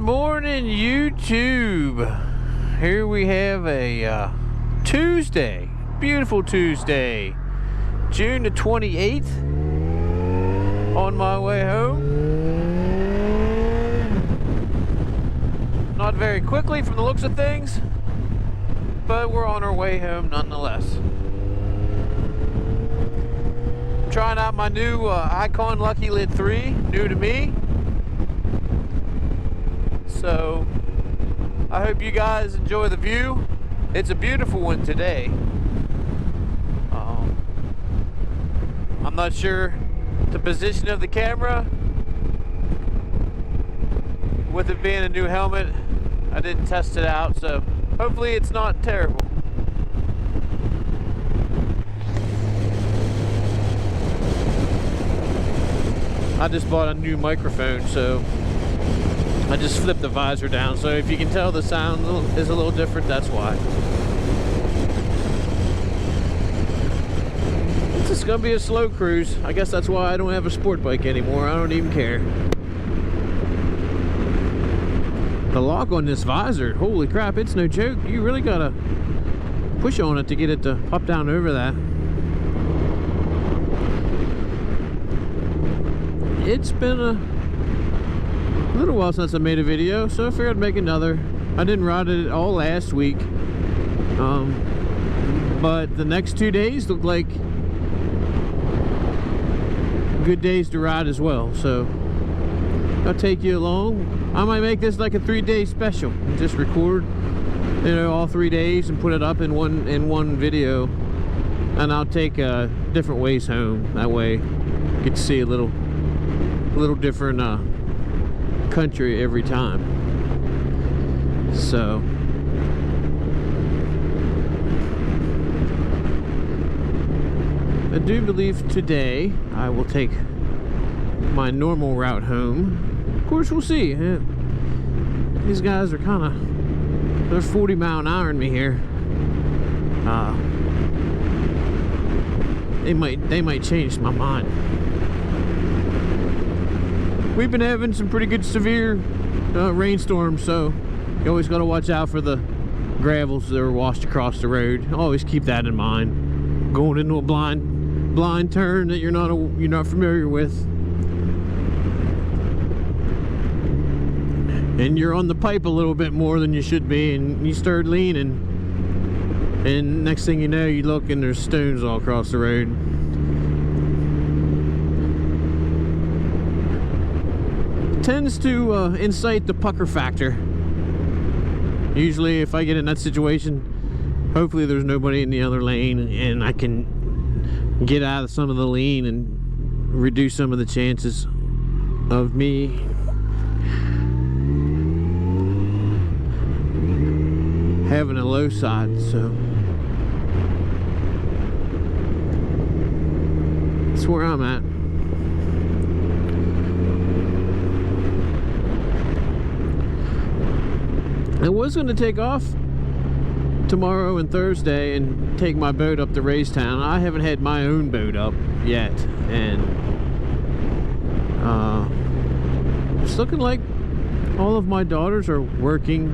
morning, YouTube. Here we have a Tuesday, beautiful Tuesday, June the 28th. On my way home. Not very quickly from the looks of things, but we're on our way home nonetheless. I'm trying out my new Icon Lucky Lid 3, new to me. So I hope you guys enjoy the view. It's a beautiful one today. I'm not sure the position of the camera with it being a new helmet. I didn't test it out, so hopefully it's not terrible. I just bought a new microphone, so I just flipped the visor down, so if you can tell the sound is a little different, that's why. It's just gonna be a slow cruise. I guess that's why I don't have a sport bike anymore. I don't even care. The lock on this visor, holy crap, it's no joke. You really gotta push on it to get it to pop down over that. It's been a little while since I made a video, so I figured I'd make another. I didn't ride it all last week, but the next 2 days look like good days to ride as well, so I'll take you along. I might make this like a 3-day special and just record, you know, all 3 days and put it up in one video, and I'll take different ways home. That way you get to see a little different country every time. So I do believe today I will take my normal route home. Of course, we'll see. These guys are kind of, they're 40 mile an hour in me here. They might change my mind. We've been having some pretty good severe rainstorms, so you always got to watch out for the gravels that are washed across the road. Always keep that in mind. Going into a blind turn that you're not familiar with, and you're on the pipe a little bit more than you should be, and you start leaning, and next thing you know, you look and there's stones all across the road. Tends to incite the pucker factor. Usually if I get in that situation, hopefully there's nobody in the other lane and I can get out of some of the lean and reduce some of the chances of me having a low side. So that's where I'm at. I was going to take off tomorrow and Thursday and take my boat up to Raystown. I haven't had my own boat up yet, and it's looking like all of my daughters are working.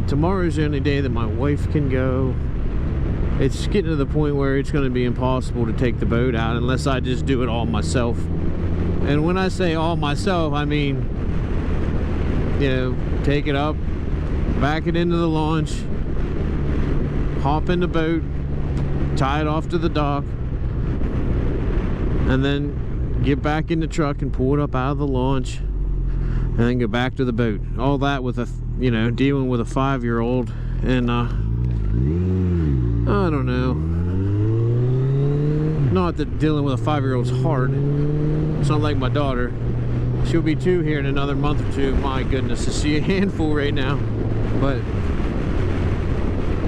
Tomorrow's the only day that my wife can go. It's getting to the point where it's going to be impossible to take the boat out unless I just do it all myself. And when I say all myself, I mean, you know, take it up, back it into the launch, hop in the boat, tie it off to the dock, and then get back in the truck and pull it up out of the launch, and then go back to the boat. All that with a, you know, dealing with a 5-year-old, and I don't know. Not that dealing with a 5-year-old's hard. It's not like my daughter. She'll be 2 here in another month or 2. My goodness, is she a handful right now? But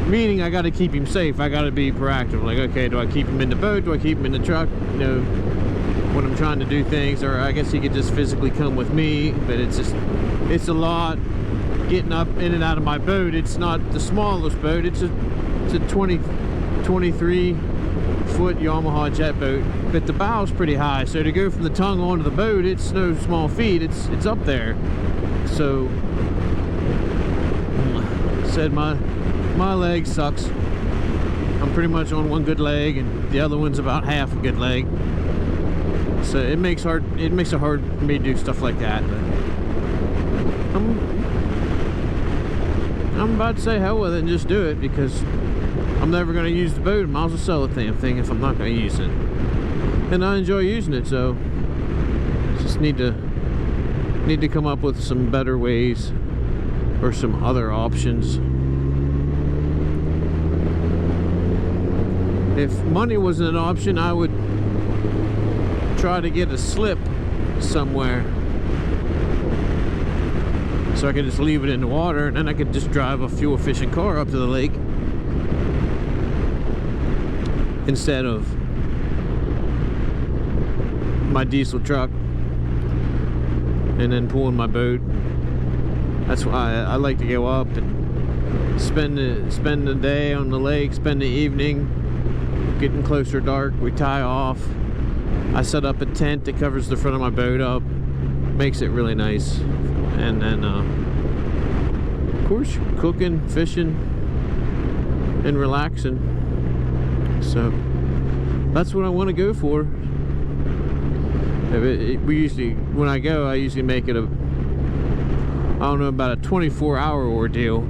meaning I got to keep him safe. I got to be proactive. Like, okay, do I keep him in the boat? Do I keep him in the truck? You know, when I'm trying to do things, or I guess he could just physically come with me. But it's a lot getting up in and out of my boat. It's not the smallest boat. It's a 23 foot Yamaha jet boat, but the bow's pretty high, so to go from the tongue onto the boat, it's no small feat. It's up there. So said my leg sucks. I'm pretty much on one good leg, and the other one's about half a good leg. So it makes it hard for me to do stuff like that. But I'm about to say hell with it and just do it, because I'm never going to use the boat. I might as well sell the damn thing if I'm not going to use it. And I enjoy using it, so just need to come up with some better ways or some other options. If money wasn't an option, I would try to get a slip somewhere so I could just leave it in the water, and then I could just drive a fuel efficient car up to the lake instead of my diesel truck and then pulling my boat. That's why I like to go up and spend the day on the lake, spend the evening. Getting closer to dark, we tie off. I set up a tent that covers the front of my boat up, makes it really nice. And then of course, cooking, fishing, and relaxing. So that's what I want to go for. When I go, I usually make it I don't know, about a 24-hour ordeal,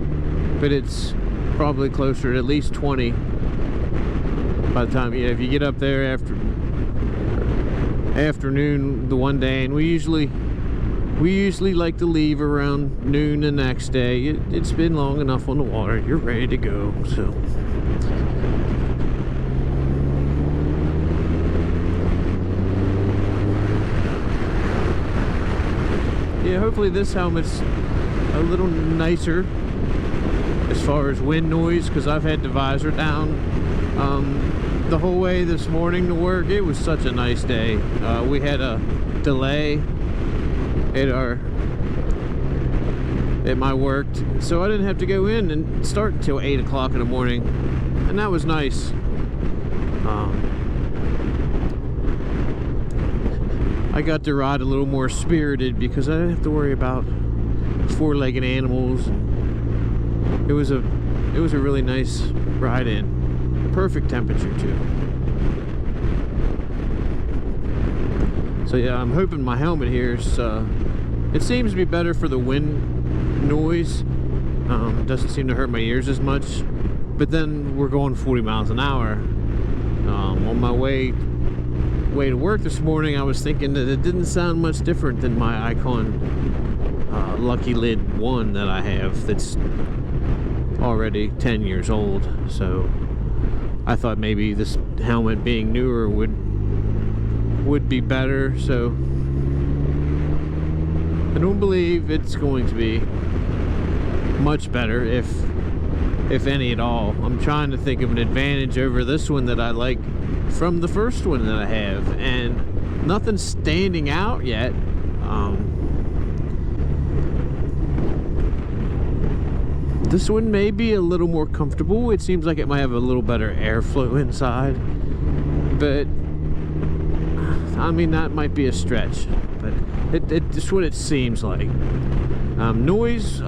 but it's probably closer to at least 20 by the time, if you get up there after afternoon the one day, and we usually like to leave around noon the next day. It's been long enough on the water, you're ready to go. So yeah, hopefully this helmet's a little nicer as far as wind noise, because I've had the visor down the whole way this morning to work. It was such a nice day. We had a delay at my work, so I didn't have to go in and start until 8 o'clock in the morning, and that was nice. I got to ride a little more spirited because I didn't have to worry about four-legged animals. It was a really nice ride in. Perfect temperature too. So yeah, I'm hoping my helmet here is it seems to be better for the wind noise. It doesn't seem to hurt my ears as much. But then we're going 40 miles an hour. On my way to work this morning, I was thinking that it didn't sound much different than my Icon Lucky Lid 1 that I have, that's already 10 years old. So I thought maybe this helmet being newer would be better. So I don't believe it's going to be much better, if any at all. I'm trying to think of an advantage over this one that I like from the first one that I have, and nothing's standing out yet. This one may be a little more comfortable. It seems like it might have a little better airflow inside, but I mean, that might be a stretch, but it's what it seems like. Noise,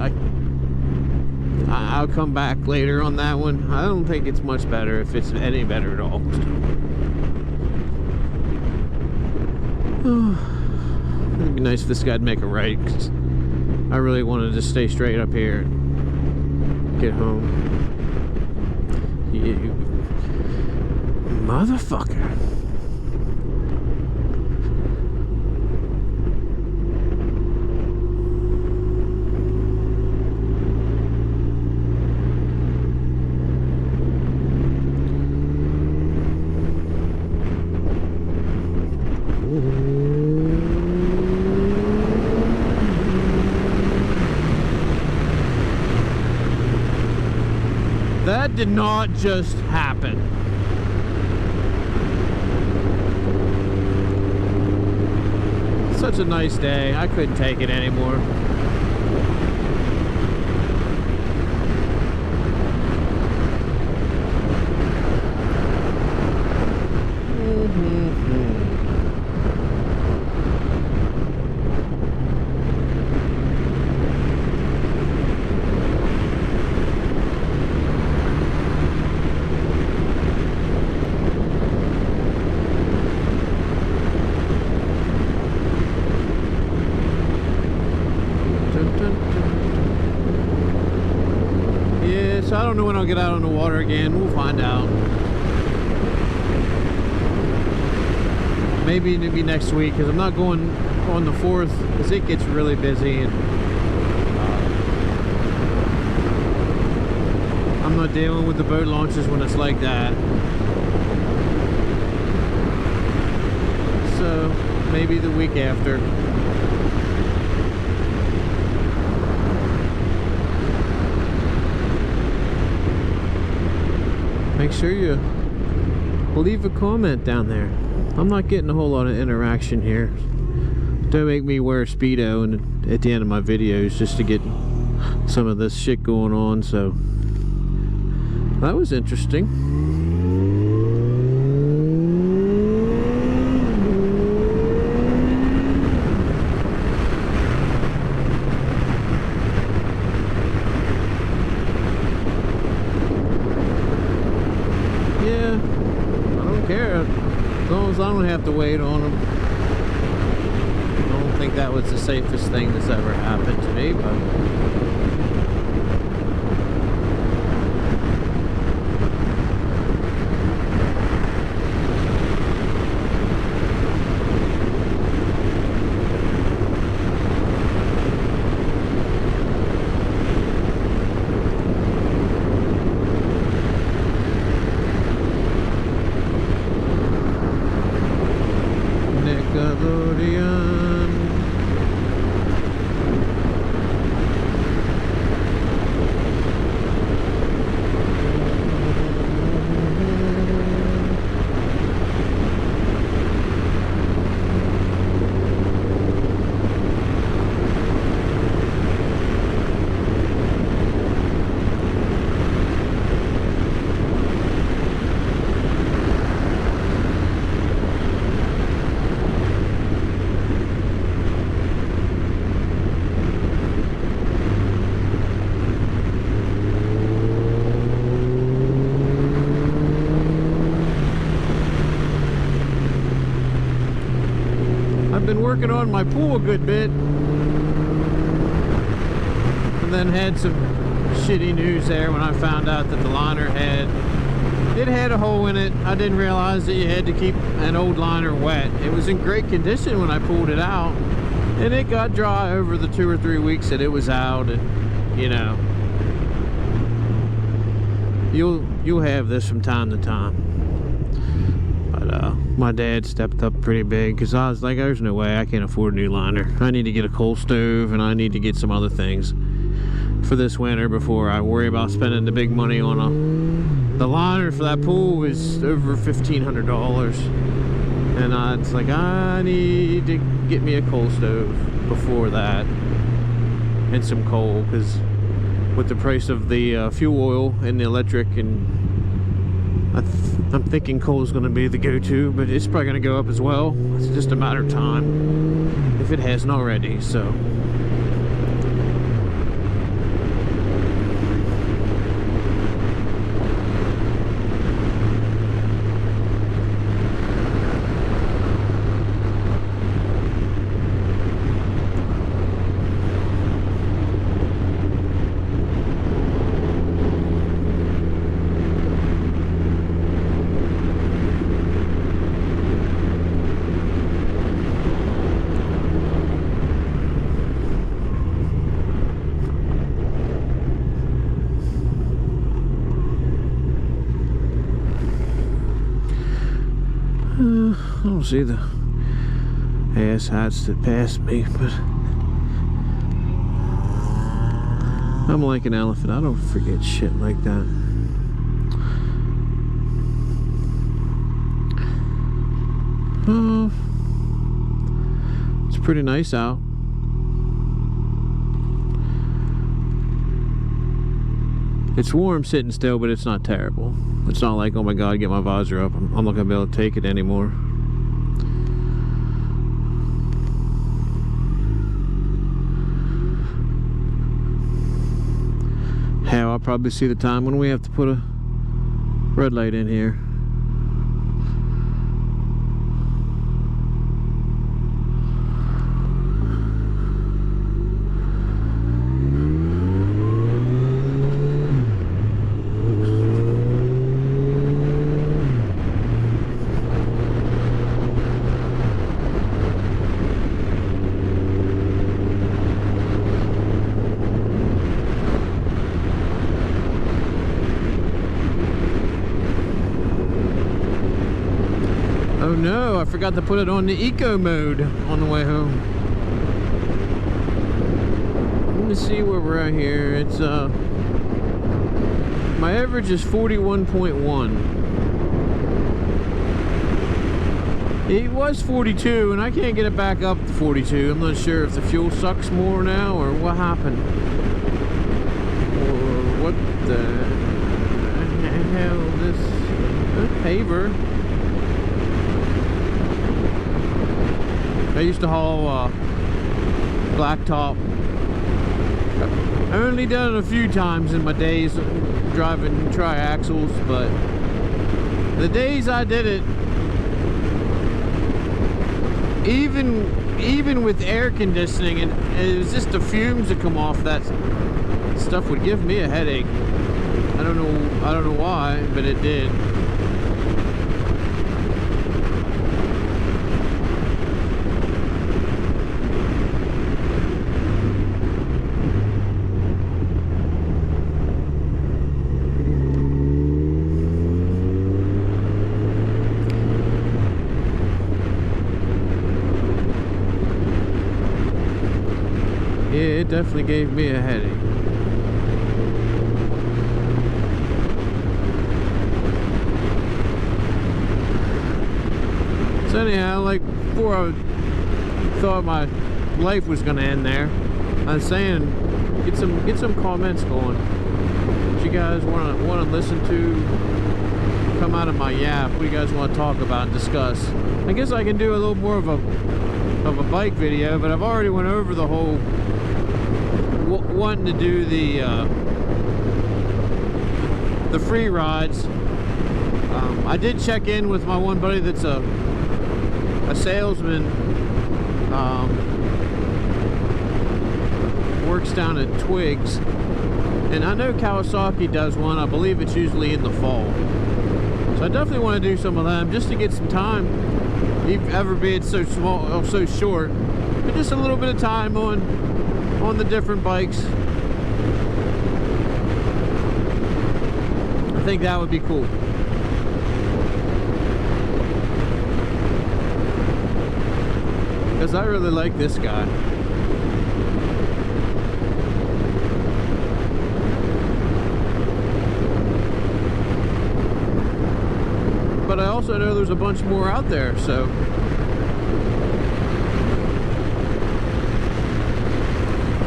I'll come back later on that one. I don't think it's much better, if it's any better at all. It'd be nice if this guy'd make a right, because I really wanted to stay straight up here and get home. You motherfucker. That did not just happen. Such a nice day. I couldn't take it anymore. I don't know when I'll get out on the water again. We'll find out. Maybe it'll be next week, because I'm not going on the 4th, because it gets really busy, and I'm not dealing with the boat launches when it's like that. So maybe the week after. Make sure you leave a comment down there. I'm not getting a whole lot of interaction here. Don't make me wear a Speedo and at the end of my videos just to get some of this shit going on. So that was interesting. As long as I don't have to wait on them. I don't think that was the safest thing that's ever happened to me, but been working on my pool a good bit, and then had some shitty news there when I found out that the liner had a hole in it. I didn't realize that you had to keep an old liner wet. It was in great condition when I pulled it out, and it got dry over the 2 or 3 weeks that it was out. And you know, you'll have this from time to time. My dad stepped up pretty big, because I was like, there's no way I can't afford a new liner. I need to get a coal stove, and I need to get some other things for this winter before I worry about spending the big money on the liner for that pool is over $1,500. And it's like, I need to get me a coal stove before that, and some coal, because with the price of the fuel oil and the electric, and I'm thinking coal is going to be the go-to, but it's probably going to go up as well. It's just a matter of time if it hasn't already. So I don't see the asshats that pass me, but I'm like an elephant. I don't forget shit like that. It's pretty nice out. It's warm sitting still, but it's not terrible. It's not like, oh my god, get my visor up. I'm not gonna be able to take it anymore. Hell, I'll probably see the time when we have to put a red light in here. no, I forgot to put it on the eco mode on the way home. Let me see where we're at here. It's my average is 41.1. It was 42 and I can't get it back up to 42. I'm not sure if the fuel sucks more now or what happened. Or what the hell this paver. I used to haul blacktop. I've only done it a few times in my days driving tri-axles, but the days I did it, even with air conditioning, and it was just the fumes that come off that stuff would give me a headache. I don't know why, but it did. Yeah, it definitely gave me a headache. So anyhow, like before I thought my life was gonna end there, I was saying get some comments going. What you guys wanna listen to? Come out of my yap. What do you guys want to talk about and discuss? I guess I can do a little more of a bike video, but I've already went over the whole wanting to do the free rides. I did check in with my one buddy that's a salesman, works down at Twigs, and I know Kawasaki does one. I believe it's usually in the fall, so I definitely want to do some of them just to get some time, ever be it so small or so short, but just a little bit of time on the different bikes. I think that would be cool. Because I really like this guy. But I also know there's a bunch more out there, so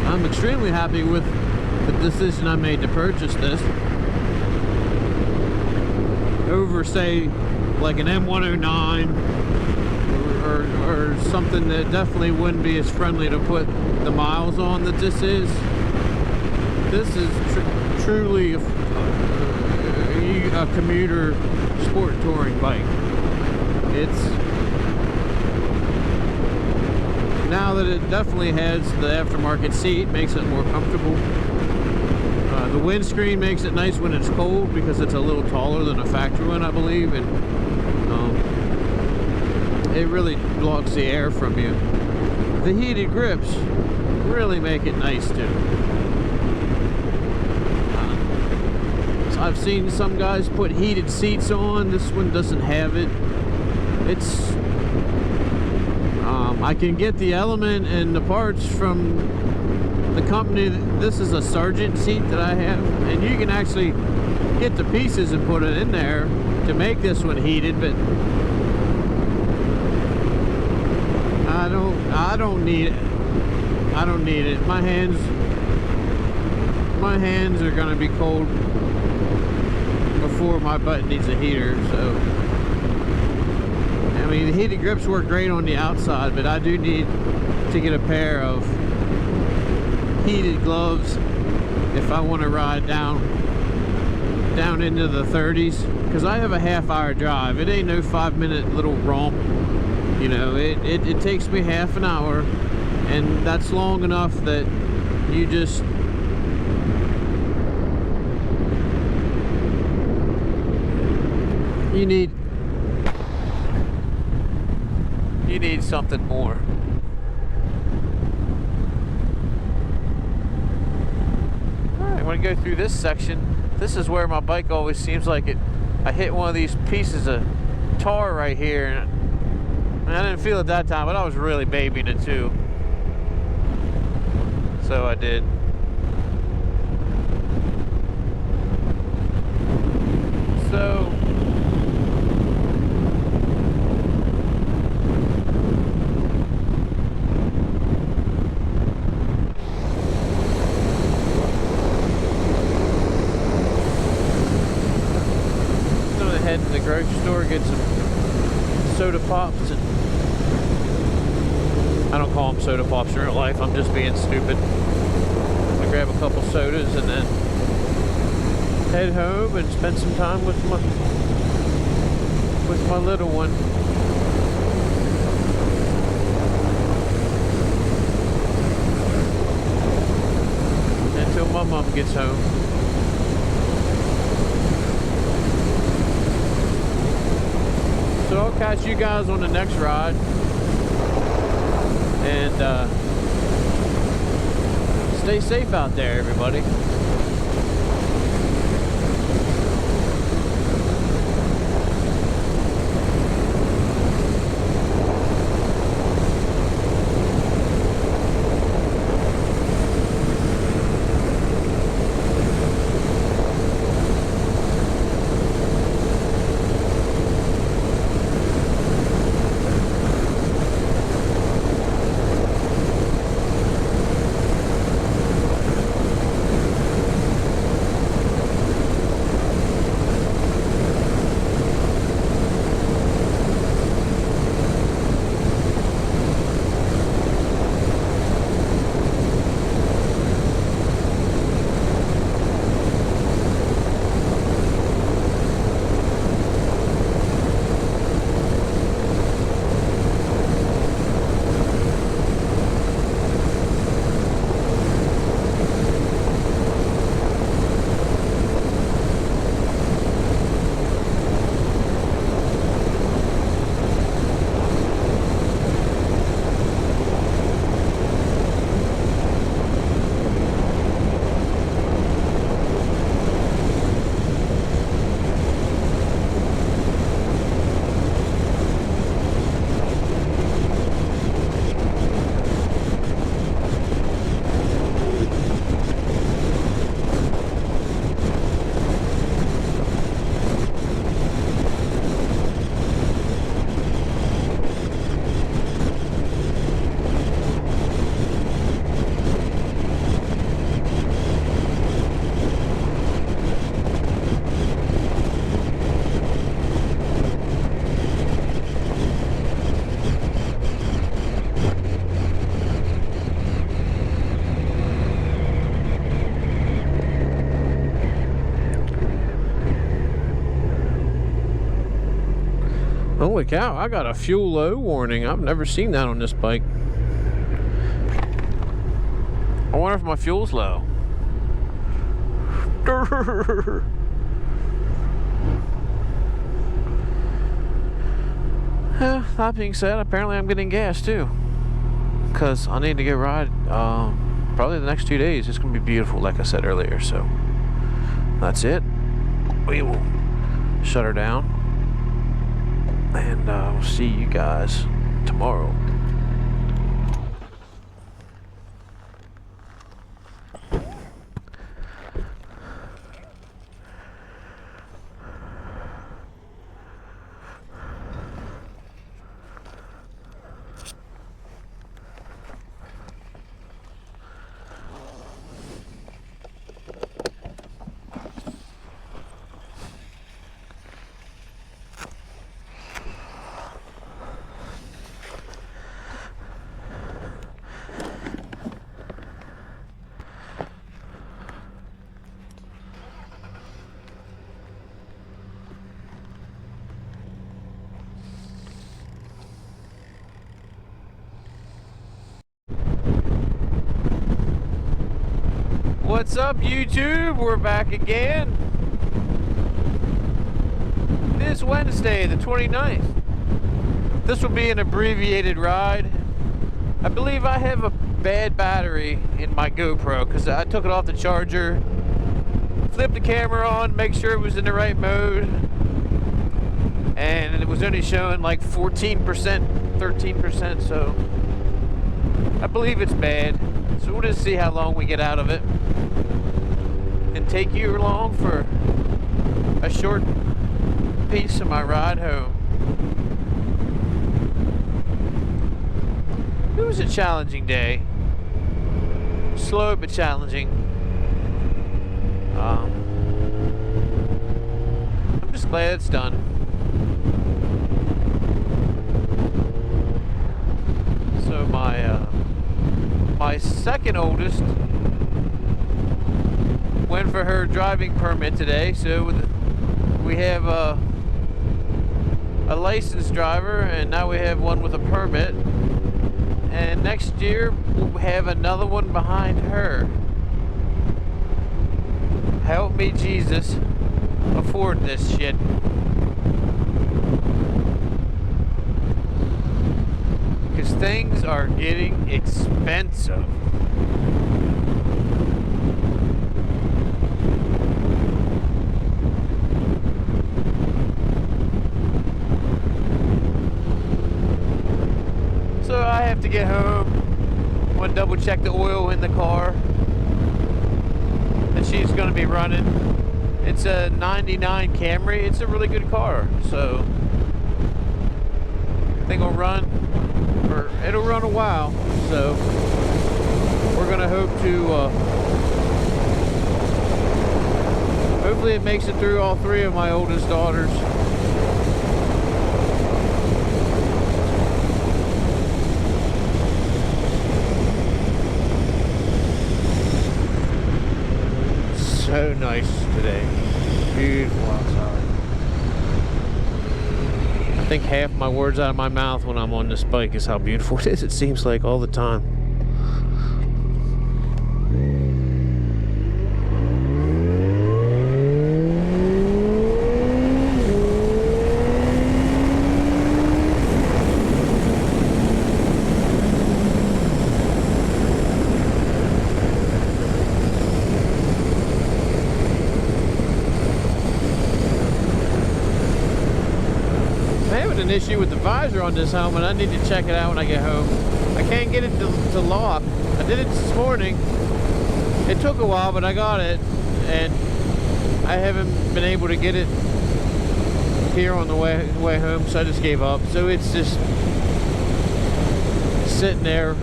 I'm extremely happy with the decision I made to purchase this over, say, like an M109 or something that definitely wouldn't be as friendly to put the miles on that this is. This is truly a commuter sport touring bike. It's, now that it definitely has the aftermarket seat, makes it more comfortable. The windscreen makes it nice when it's cold because it's a little taller than a factory one, I believe, and it really blocks the air from you. The heated grips really make it nice too. I've seen some guys put heated seats on. This one doesn't have it. It's I can get the element and the parts from the company. This is a Sargent seat that I have, and you can actually get the pieces and put it in there to make this one heated, but I don't need it. I don't need it. My hands are gonna be cold before my butt needs a heater, so I mean, the heated grips work great on the outside, but I do need to get a pair of heated gloves if I want to ride down into the 30s, because I have a half-hour drive. It ain't no 5-minute little romp, you know. It takes me half an hour, and that's long enough that you just you need something more. Alright, I'm going to go through this section. This is where my bike always seems like I hit one of these pieces of tar right here, and I didn't feel it that time, but I was really babying it too. So I did. So head to the grocery store, get some soda pops, and I don't call them soda pops in real life, I'm just being stupid. I grab a couple sodas and then head home and spend some time with my little one. Until my mom gets home. So I'll catch you guys on the next ride, and stay safe out there, everybody. Holy cow, I got a fuel low warning. I've never seen that on this bike. I wonder if my fuel's low. That being said, apparently I'm getting gas too, because I need to get a ride probably the next 2 days. It's going to be beautiful, like I said earlier. So that's it. We will shut her down, and we'll see you guys tomorrow. What's up, YouTube? We're back again. This Wednesday, the 29th. This will be an abbreviated ride. I believe I have a bad battery in my GoPro because I took it off the charger, flipped the camera on, make sure it was in the right mode, and it was only showing like 14%, 13%, so I believe it's bad. So we'll just see how long we get out of it and take you along for a short piece of my ride home. It was a challenging day. Slow but challenging. I'm just glad it's done. So my second oldest went for her driving permit today. So we have a licensed driver, and now we have one with a permit. And next year we'll have another one behind her. Help me, Jesus, afford this shit. Because things are getting expensive. So I have to get home. I want to double check the oil in the car that she's going to be running. It's a 99 Camry. It's a really good car. So I think it'll run a while. So we're going to hope to hopefully it makes it through all three of my oldest daughters. So nice today. Beautiful outside. I think half my words out of my mouth when I'm on this bike is how beautiful it is. It seems like all the time. An issue with the visor on this helmet. I need to check it out when I get home. I can't get it to lock. I did it this morning. It took a while, but I got it, and I haven't been able to get it here on the way home, so I just gave up. So it's just sitting there.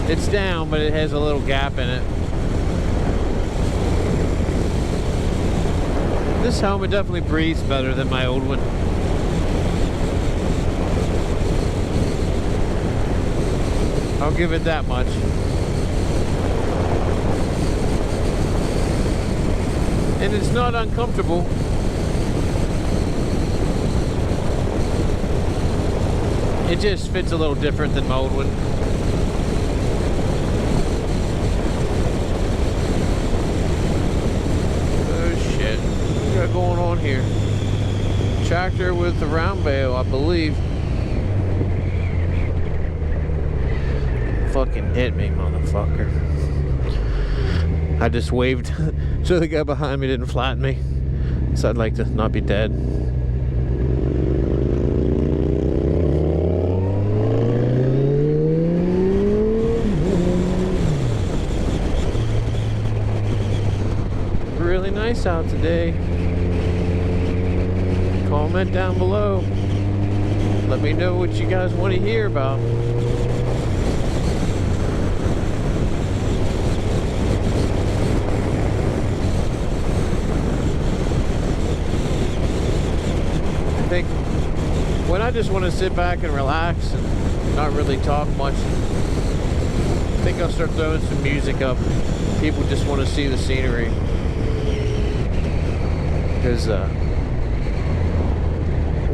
It's down, but it has a little gap in it. This helmet definitely breathes better than my old one. I'll give it that much. And it's not uncomfortable. It just fits a little different than my old one. Going on here. Tractor with the round bale, I believe. Fucking hit me, motherfucker. I just waved so the guy behind me didn't flatten me. So I'd like to not be dead. Really nice out today. Comment down below. Let me know what you guys want to hear about. I think when I just want to sit back and relax and not really talk much, I think I'll start throwing some music up. People just want to see the scenery. Because I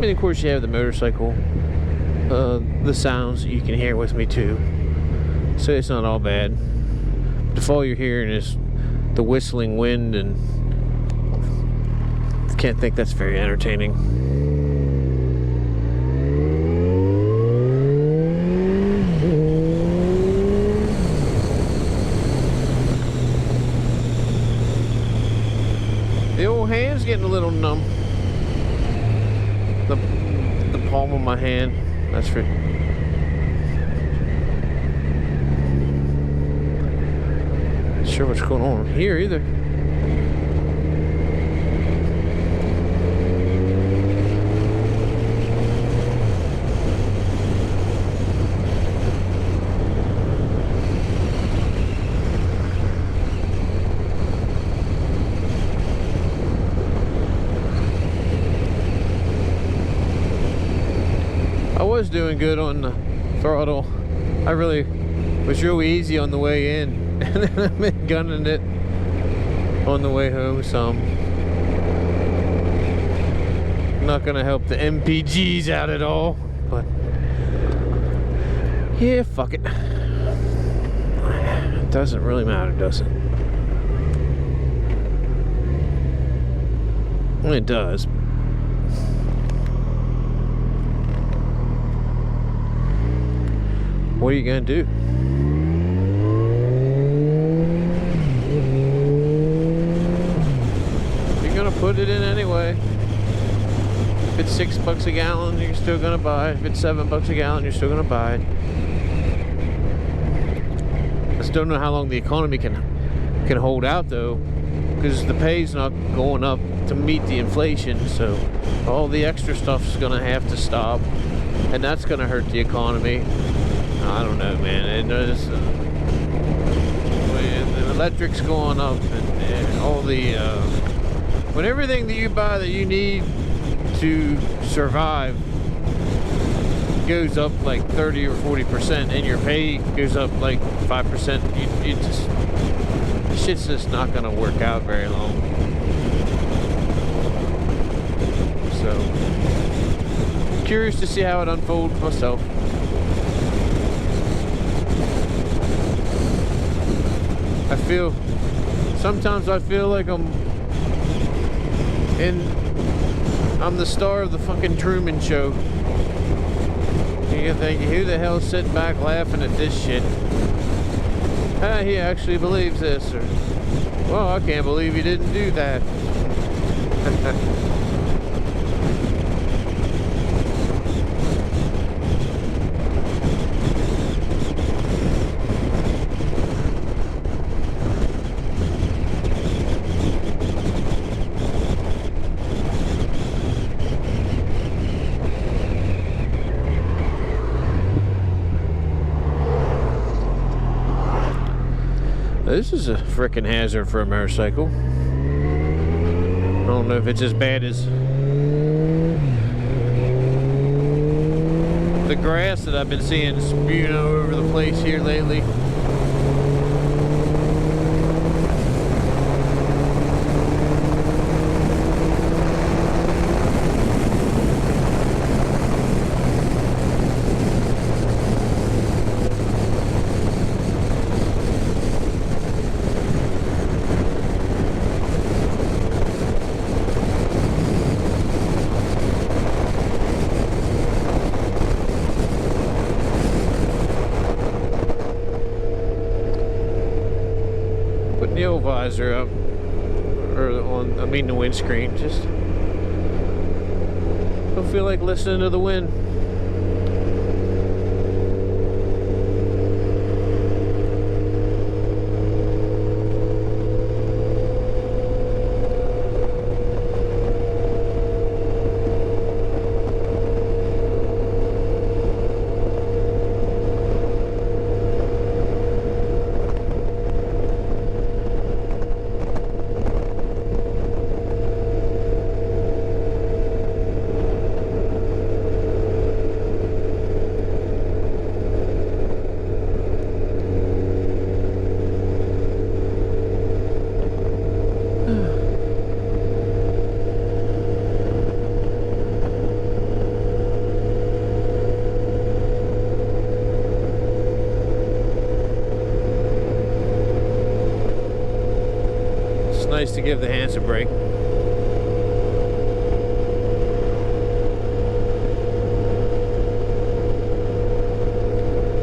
mean, of course you have the motorcycle, the sounds you can hear with me too, so it's not all bad. If all you're hearing is the whistling wind, and I can't think that's very entertaining. The old whole hand's getting a little numb. The palm of my hand. That's for. Not sure what's going on here either. I was doing good on the throttle. I really was real easy on the way in, and then I've been gunning it on the way home some. Not gonna help the MPGs out at all, but yeah, fuck it. It doesn't really matter, does it? Well, it does. What are you gonna do? You're gonna put it in anyway. If it's $6 a gallon, you're still gonna buy it. If it's $7 a gallon, you're still gonna buy it. I just don't know how long the economy can hold out though, because the pay's not going up to meet the inflation. So all the extra stuff's gonna have to stop, and that's gonna hurt the economy. I don't know, man. The electric's going up, and all the when everything that you buy that you need to survive goes up like 30 or 40%, and your pay goes up like 5%, you just, shit's just not gonna work out very long. So, curious to see how it unfolds myself. Sometimes I feel like I'm the star of the fucking Truman Show. You think, who the hell's sitting back laughing at this shit? He actually believes this, or, well, I can't believe he didn't do that. This is a frickin' hazard for a motorcycle. I don't know if it's as bad as the grass that I've been seeing spewing all over the place here lately. The old visor up, or on, I mean the windscreen, just don't feel like listening to the wind. Nice to give the hands a break.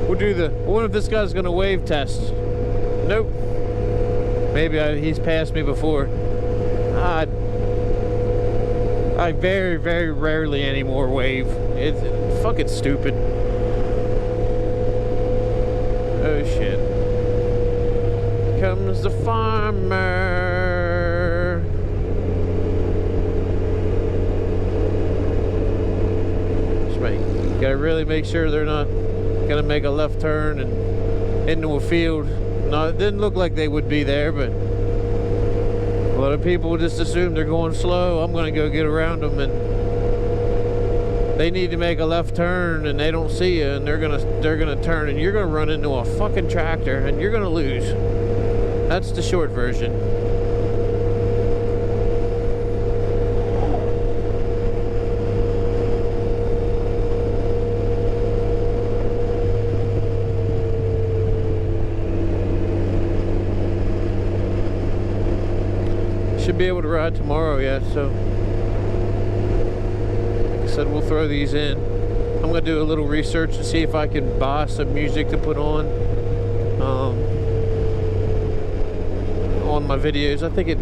We'll do the, I wonder if this guy's gonna wave test. Nope. Maybe he's passed me before. I very, very rarely anymore wave. It's fucking stupid. Oh shit. Comes the farmer. Gotta really make sure they're not gonna make a left turn and into a field. No, it didn't look like they would be there, but a lot of people just assume they're going slow. I'm gonna go get around them, and they need to make a left turn and they don't see you, and they're gonna turn, and you're gonna run into a fucking tractor and you're gonna lose. That's the short version. Should be able to ride tomorrow yet, so like I said, we'll throw these in. I'm gonna do a little research to see if I can buy some music to put on my videos. I think it'd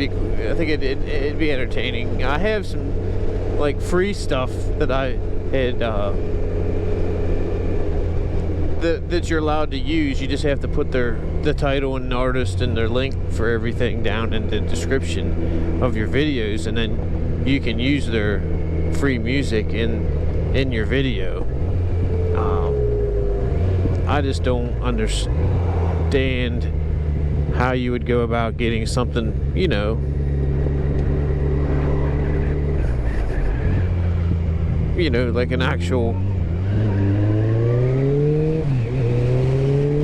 be entertaining. I have some like free stuff that I had that you're allowed to use. You just have to put the title and artist and their link for everything down in the description of your videos, and then you can use their free music in your video. I just don't understand how you would go about getting something, you know, like an actual.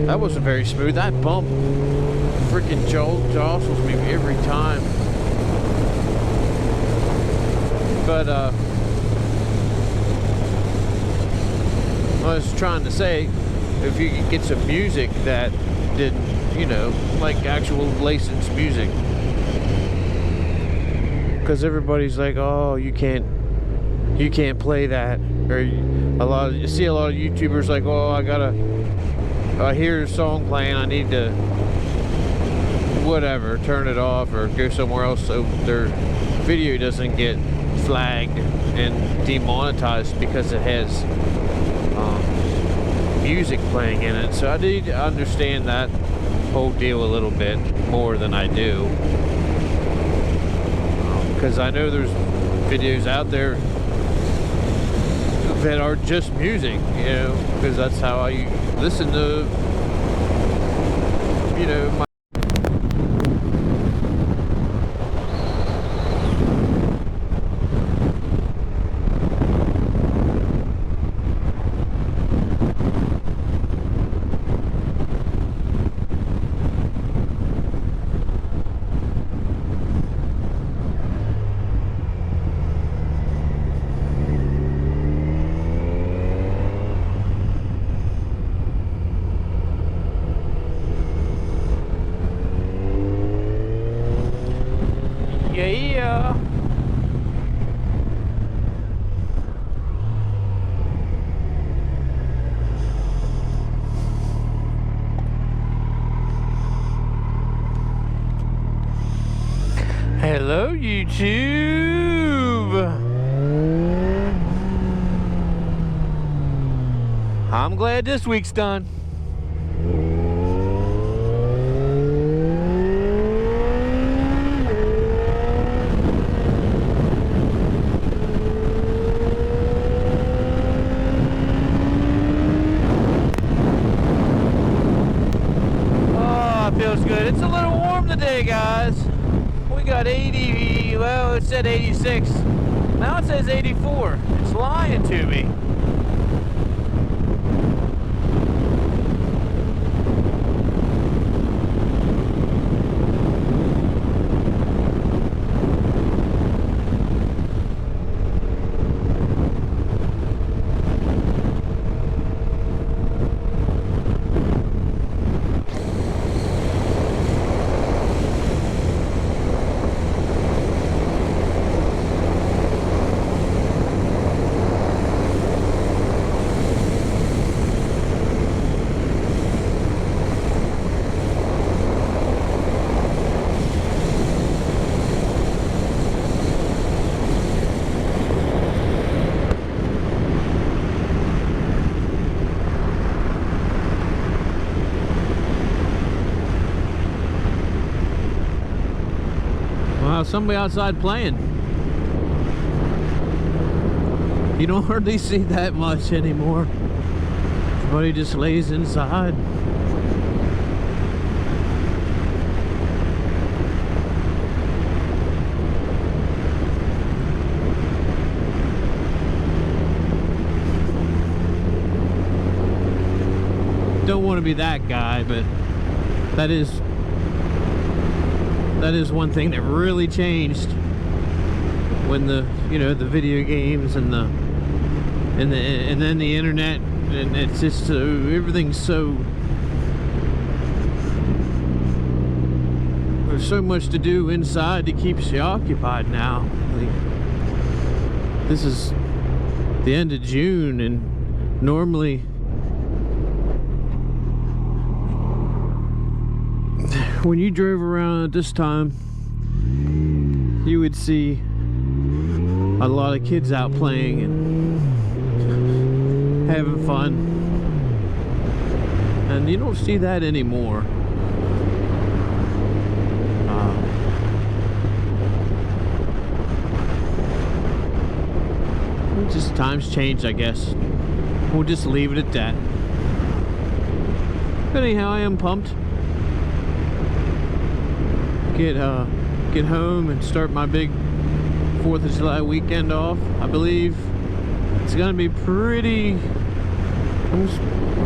That wasn't very smooth. That bump freaking jostles me every time. But I was trying to say, if you could get some music that didn't, you know, like actual licensed music, because everybody's like, oh, you can't play that, or you see a lot of YouTubers like, oh, I hear a song playing, I need to whatever, turn it off or go somewhere else so their video doesn't get flagged and demonetized because it has music playing in it. So I need to understand that whole deal a little bit more than I do, because I know there's videos out there that are just music, you know, because that's how I listen to, you know, my yeah. Hello, YouTube. I'm glad this week's done. Feels good. It's a little warm today, guys. We got 80, well, it said 86. Now it says 84. It's lying to me. somebody outside playing. You don't hardly see that much anymore. Everybody just lays inside. Don't want to be that guy, but that is one thing that really changed when the video games and then the internet, and it's just everything's so, there's so much to do inside that keeps you occupied now. Like, this is the end of June, and normally when you drove around at this time, you would see a lot of kids out playing and having fun, and you don't see that anymore. Just times changed, I guess. We'll just leave it at that. But anyhow, I am pumped. Get home and start my big 4th of July weekend off. I believe it's gonna be pretty,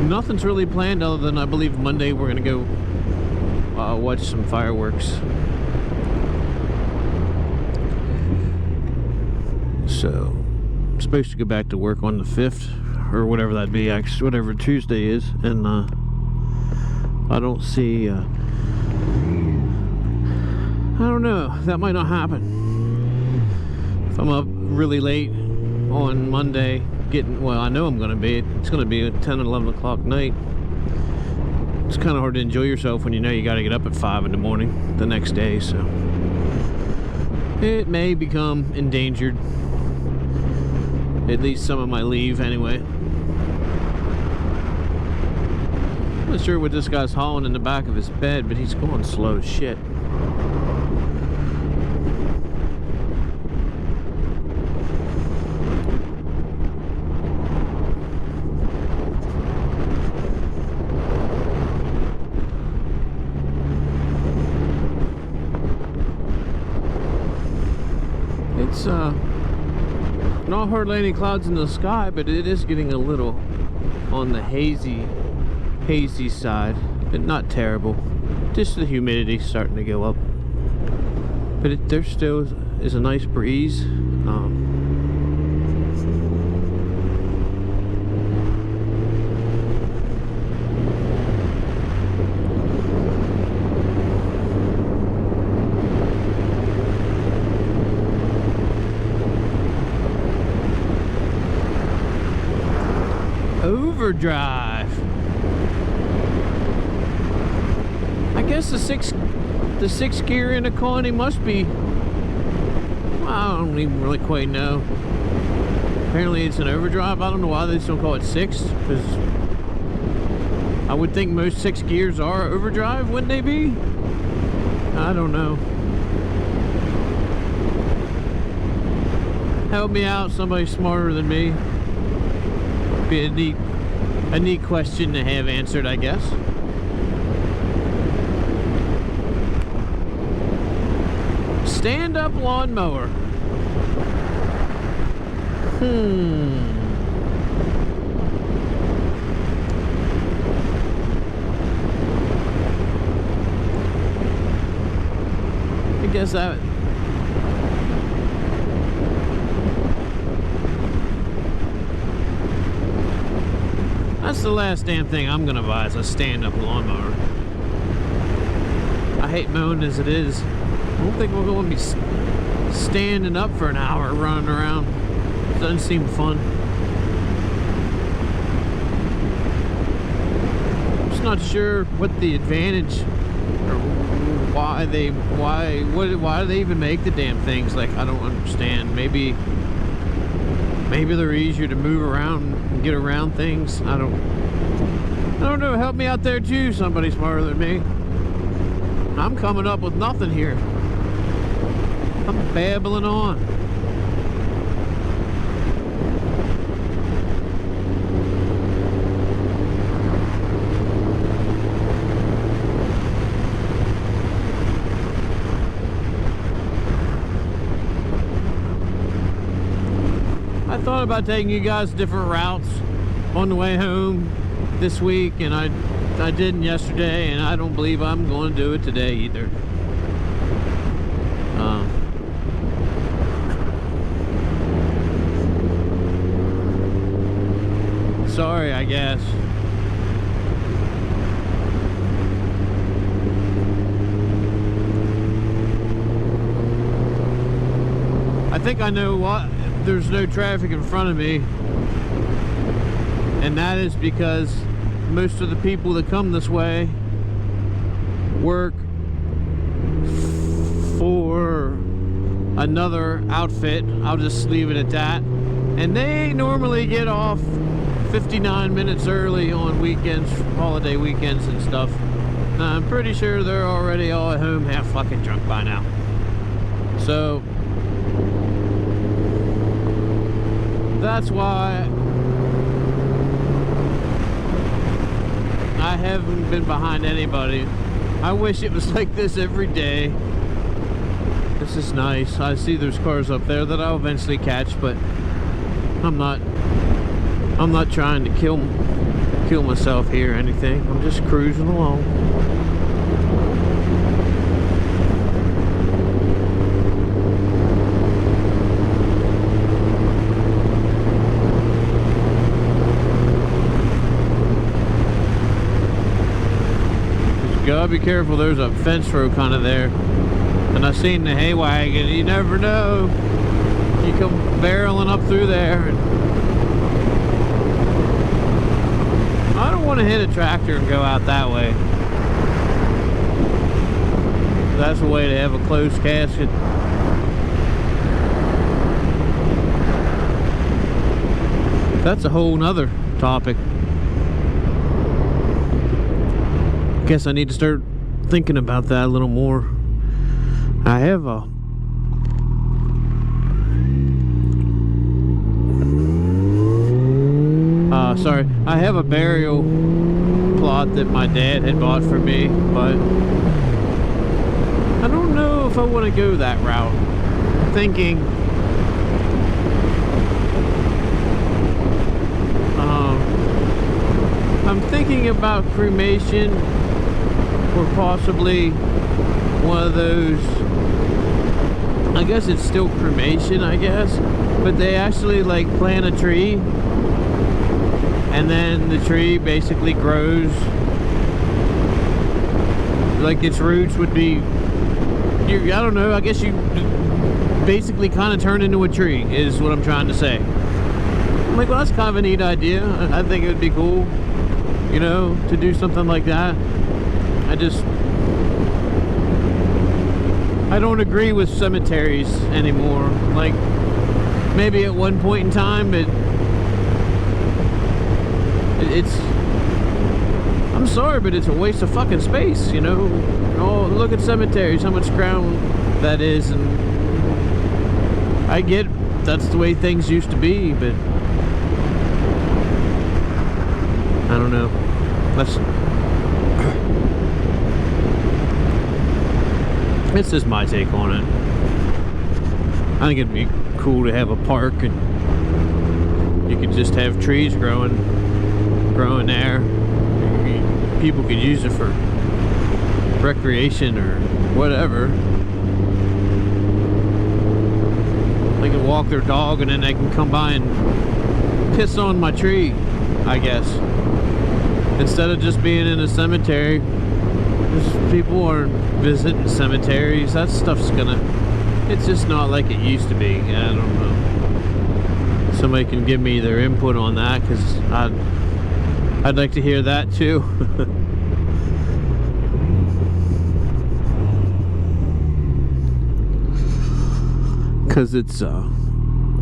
nothing's really planned other than I believe Monday we're gonna go watch some fireworks. So I'm supposed to go back to work on the 5th or whatever that'd be, actually, whatever Tuesday is, and I don't see I don't know, that might not happen. If I'm up really late on Monday, well, I know I'm gonna be, it's gonna be a 10 and 11 o'clock night. It's kind of hard to enjoy yourself when you know you got to get up at 5 in the morning the next day, so it may become endangered, at least some of my leave anyway. I'm not sure what this guy's hauling in the back of his bed, but he's going slow as shit. It's not hardly any clouds in the sky, but it is getting a little on the hazy side, but not terrible. Just the humidity starting to go up, but there still is a nice breeze. Overdrive. I guess the six gear inequality must be, well, I don't even really quite know. Apparently it's an overdrive. I don't know why they still call it 6, because I would think most 6 gears are overdrive, wouldn't they be? I don't know. Help me out, somebody smarter than me. Be a neat question to have answered, I guess. Stand-up lawnmower. I guess that's the last damn thing I'm gonna buy, is a stand-up lawnmower. I hate mowing as it is. I don't think we're going to be standing up for an hour running around. It doesn't seem fun. I'm just not sure what the advantage, or why do they even make the damn things? Like, I don't understand. Maybe they're easier to move around and get around things. I don't know. Help me out there too, somebody smarter than me. I'm coming up with nothing here. I'm babbling on. I thought about taking you guys different routes on the way home this week, and I didn't yesterday, and I don't believe I'm going to do it today either. Sorry, I guess. I think I know what. There's no traffic in front of me, and that is because most of the people that come this way work for another outfit. I'll just leave it at that. And they normally get off 59 minutes early on weekends, holiday weekends and stuff. Now, I'm pretty sure they're already all at home half fucking drunk by now. So that's why I haven't been behind anybody. I wish it was like this every day. This is nice. I see there's cars up there that I'll eventually catch, but I'm not trying to kill myself here or anything. I'm just cruising along. Gotta be careful, there's a fence row kind of there. And I seen the hay wagon, you never know. You come barreling up through there. And I don't want to hit a tractor and go out that way. That's a way to have a closed casket. That's a whole nother topic. Guess I need to start thinking about that a little more. I have a I have a burial plot that my dad had bought for me, but I don't know if I want to go that route. I'm thinking about cremation, or possibly one of those, I guess it's still cremation, I guess, but they actually like plant a tree, and then the tree basically grows, like its roots would be, I don't know, I guess you basically kind of turn into a tree, is what I'm trying to say. I'm like, well, that's kind of a neat idea. I think it would be cool, you know, to do something like that. I don't agree with cemeteries anymore. Like, maybe at one point in time, but I'm sorry, but it's a waste of fucking space, you know? Oh, look at cemeteries, how much ground that is, and I get that's the way things used to be, but I don't know. It's just my take on it. I think it'd be cool to have a park and you could just have trees growing there. People could use it for recreation or whatever. They can walk their dog and then they can come by and piss on my tree, I guess. Instead of just being in a cemetery, people aren't visiting cemeteries. That stuff's it's just not like it used to be. I don't know. Somebody can give me their input on that, because I'd like to hear that too. Because it's I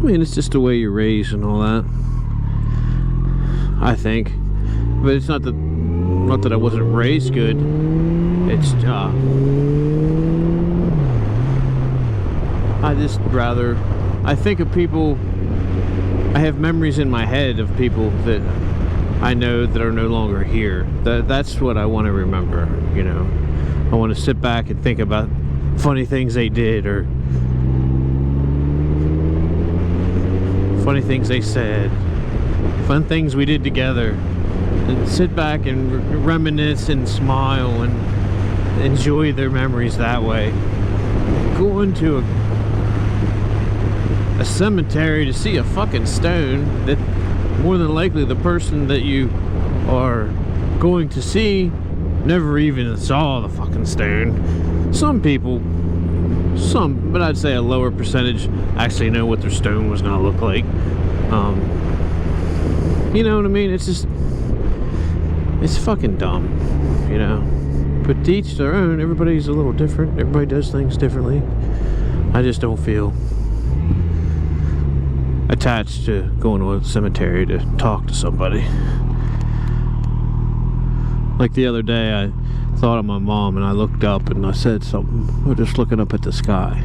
mean, it's just the way you're raised and all that, I think. But it's not that I wasn't raised good. It's I I just rather, I think of people, I have memories in my head of people that I know that are no longer here. That's what I want to remember, you know. I want to sit back and think about funny things they did, or funny things they said, fun things we did together, and sit back and reminisce and smile and enjoy their memories that way. Going to a cemetery to see a fucking stone that more than likely the person that you are going to see never even saw the fucking stone. Some people, but I'd say a lower percentage actually know what their stone was gonna look like. You know what I mean? It's just, it's fucking dumb, you know. But to each their own. Everybody's a little different. Everybody does things differently. I just don't feel attached to going to a cemetery to talk to somebody. Like the other day, I thought of my mom and I looked up and I said something. We're just looking up at the sky.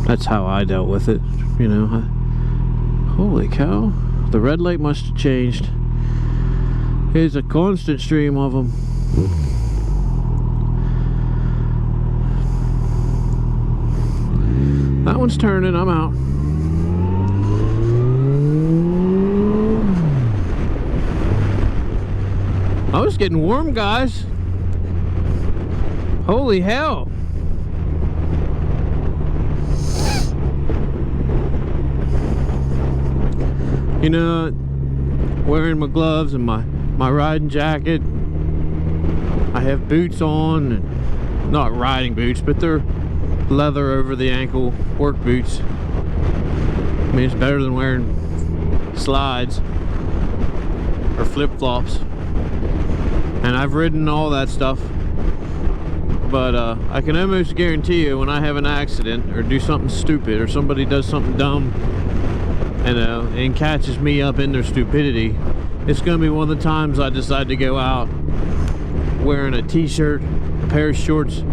That's how I dealt with it, you know. Holy cow, the red light must have changed. There's a constant stream of them. That one's turning, I'm out. Oh, it's getting warm, guys. Holy hell. You know, wearing my gloves and my riding jacket. I have boots on, and not riding boots, but they're leather over the ankle work boots. I mean, it's better than wearing slides or flip-flops. And I've ridden all that stuff, but I can almost guarantee you when I have an accident or do something stupid, or somebody does something dumb and catches me up in their stupidity, it's gonna be one of the times I decide to go out wearing a t-shirt, a pair of shorts,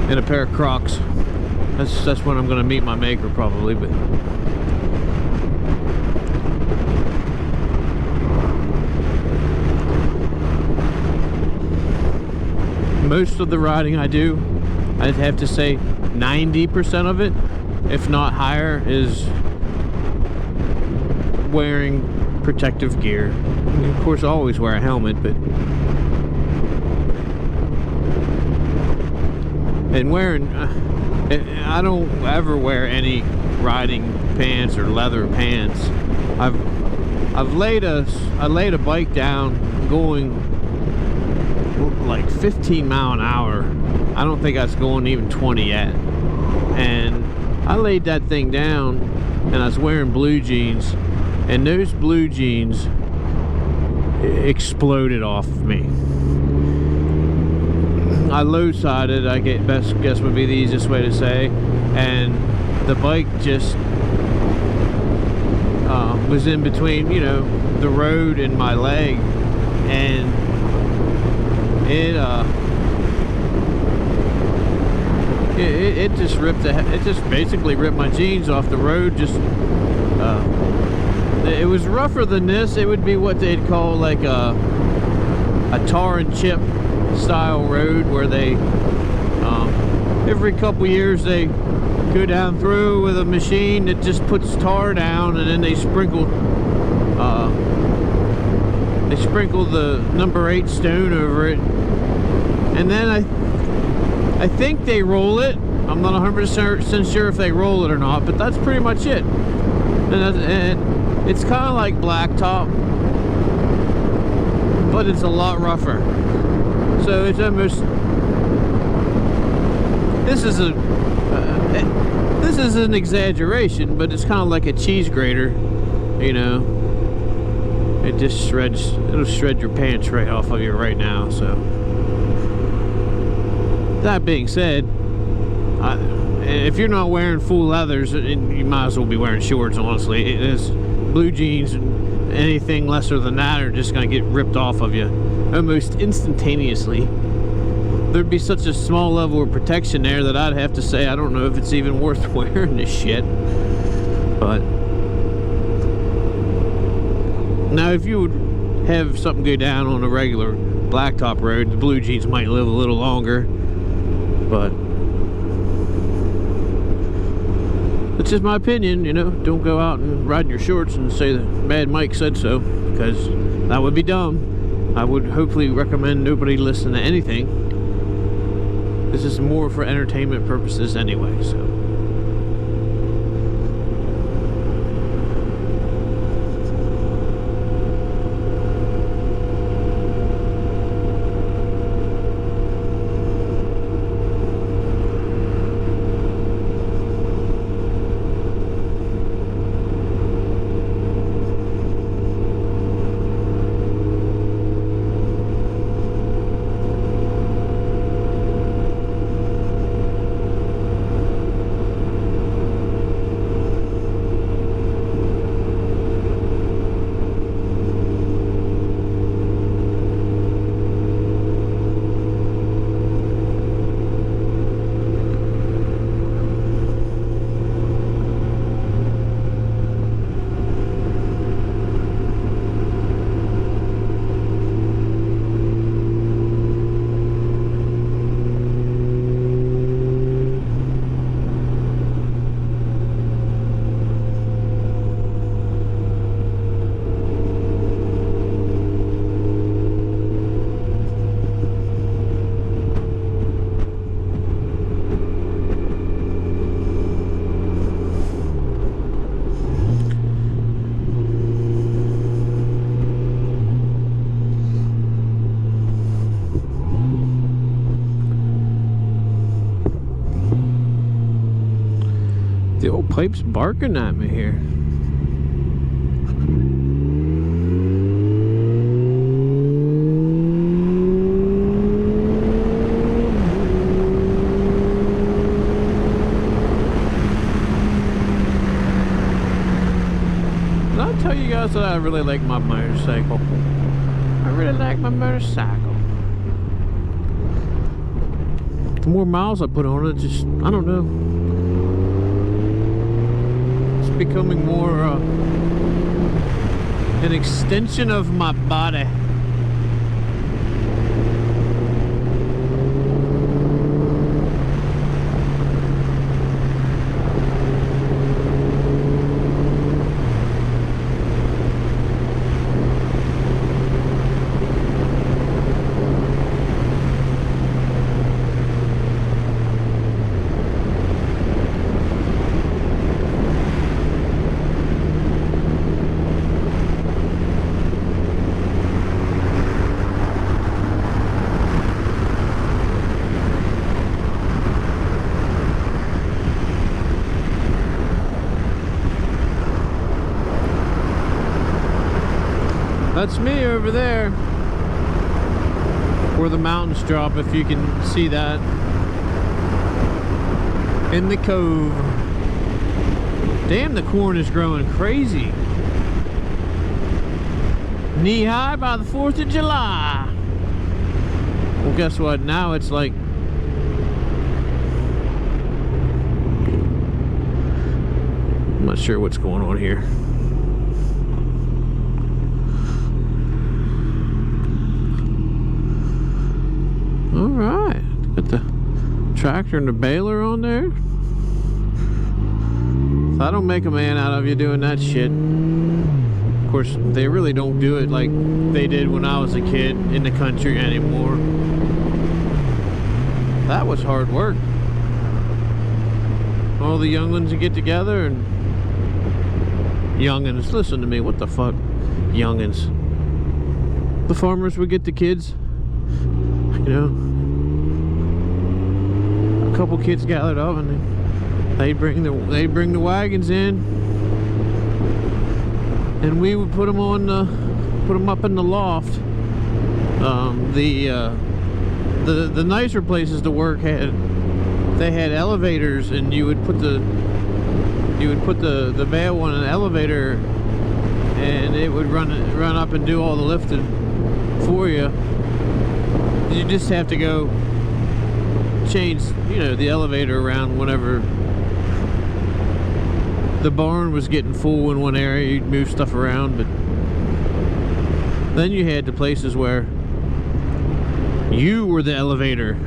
and a pair of Crocs. That's when I'm gonna meet my maker, probably. But most of the riding I do, I'd have to say 90% of it, if not higher, is wearing protective gear. I mean, of course, I always wear a helmet, but and wearing, I don't ever wear any riding pants or leather pants. I laid a bike down going like 15 mile an hour. I don't think I was going even 20 yet, and I laid that thing down and I was wearing blue jeans, and those blue jeans exploded off of me. I low-sided, I guess would be the easiest way to say, and the bike just was in between, you know, the road and my leg, and it just ripped it just basically ripped my jeans off the road. Just it was rougher than this. It would be what they'd call like a tar and chip style road, where they every couple years they go down through with a machine that just puts tar down, and then they sprinkle the number 8 stone over it, and then I think they roll it. I'm not 100% sure if they roll it or not, but that's pretty much it. And it's kind of like blacktop, but it's a lot rougher. So it's almost, this is an exaggeration, but it's kind of like a cheese grater, you know. It just shreds, it'll shred your pants right off of you right now. So that being said, if you're not wearing full leathers, you might as well be wearing shorts, honestly. It is blue jeans, and anything lesser than that are just going to get ripped off of you almost instantaneously. there'd be such a small level of protection there that I'd have to say I don't know if it's even worth wearing this shit. But now if you would have something go down on a regular blacktop road, the blue jeans might live a little longer, but it's just my opinion, you know. Don't go out and ride in your shorts and say that Mad Mike said so, because that would be dumb. I would hopefully recommend nobody listen to anything. This is more for entertainment purposes anyway, so. The old pipe's barking at me here. Did I tell you guys that I really like my motorcycle? I really like my motorcycle. The more miles I put on it, just, I don't know. Becoming more an extension of my body. That's me over there where the mountains drop, if you can see that, in the cove. Damn, the corn is growing crazy. Knee high by the 4th of July. Well, guess what? Now it's like I'm not sure what's going on here. Alright, got the tractor and the baler on there. If I don't make a man out of you doing that shit. Of course, they really don't do it like they did when I was a kid in the country anymore. That was hard work. All the young'uns would get together and... Young'uns, listen to me, what the fuck? Young'uns. The farmers would get the kids. You know, a couple kids gathered up and they'd bring the wagons in, and we would put them up in the loft. The nicer places to work had elevators, and you would put the bale on an elevator, and it would run up and do all the lifting for you. You just have to go change, you know, the elevator around whenever the barn was getting full in one area. You'd move stuff around, but then you had the places where you were the elevator,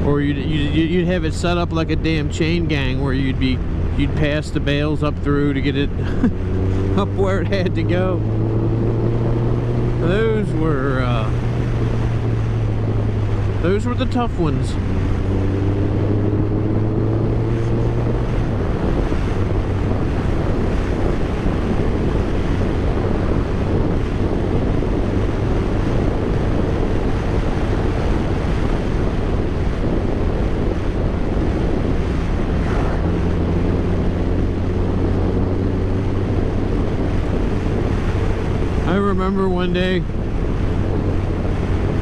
or you'd have it set up like a damn chain gang where you'd pass the bales up through to get it up where it had to go. Those were the tough ones. I remember one day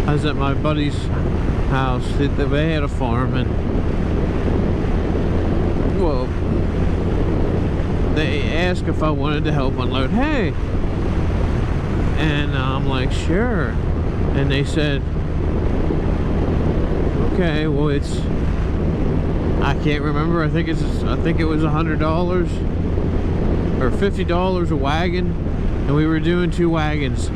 I was at my buddy's house. They had a farm, and well, they asked if I wanted to help unload hay, and I'm like, sure. And they said, okay, well, it's, I can't remember, I think it was $100 or $50 a wagon, and we were doing 2 wagons.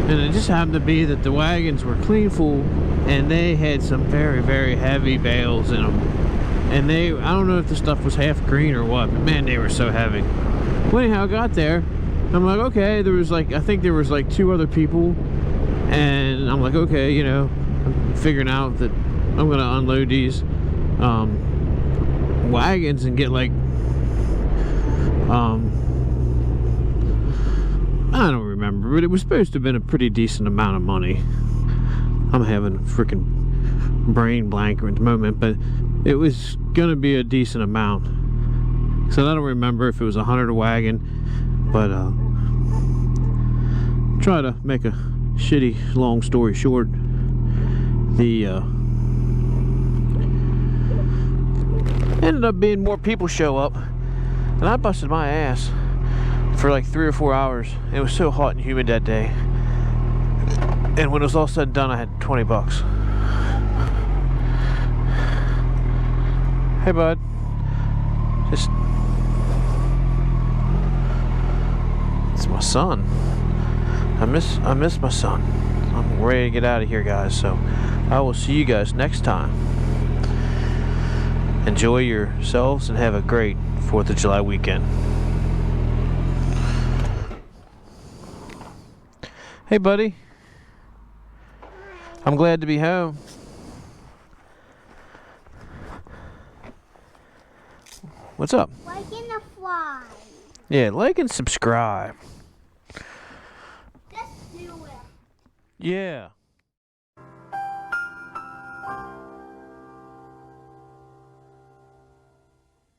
And it just happened to be that the wagons were clean full, and they had some very, very heavy bales in them. And I don't know if the stuff was half green or what, but man, they were so heavy. Well, anyhow, I got there. I'm like, okay, I think there was like 2 other people. And I'm like, okay, you know, I'm figuring out that I'm going to unload these wagons and get like, I don't remember, but it was supposed to have been a pretty decent amount of money. I'm having a freaking brain blank at the moment, but it was gonna be a decent amount. So I don't remember if it was $100 a wagon, but try to make a shitty long story short. The ended up being more people show up, and I busted my ass for like 3 or 4 hours. It was so hot and humid that day, and when it was all said and done, I had $20. Hey bud, it's my son. I miss my son. I'm ready to get out of here, guys, so I will see you guys next time. Enjoy yourselves and have a great 4th of July weekend. Hey buddy, I'm glad to be home. What's up? Like in the fly. Yeah, like and subscribe. Just do it. Yeah.